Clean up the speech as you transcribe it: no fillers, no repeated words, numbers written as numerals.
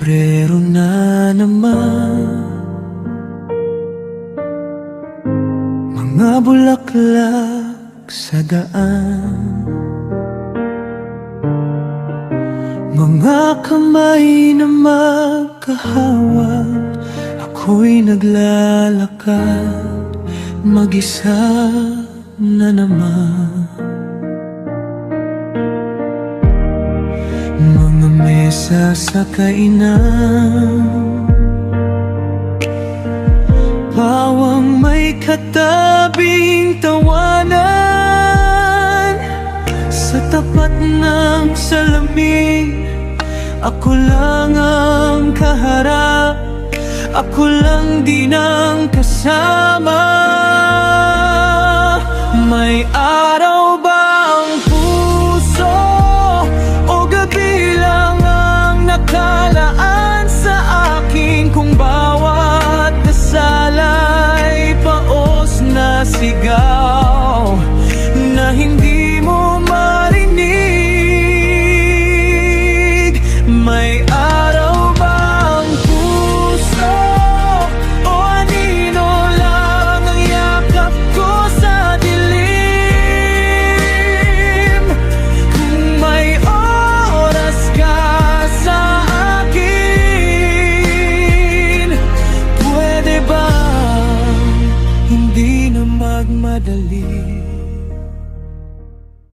Pebrero na naman, mga bulaklak sa daan, mga kamay na magkahawak. Ako'y naglalakad, mag-isa na naman. Mga mesa sa kainan, bawang may katabing tawanan. Sa tapat ng salamin, ako lang ang kaharap, ako lang din ang kasama.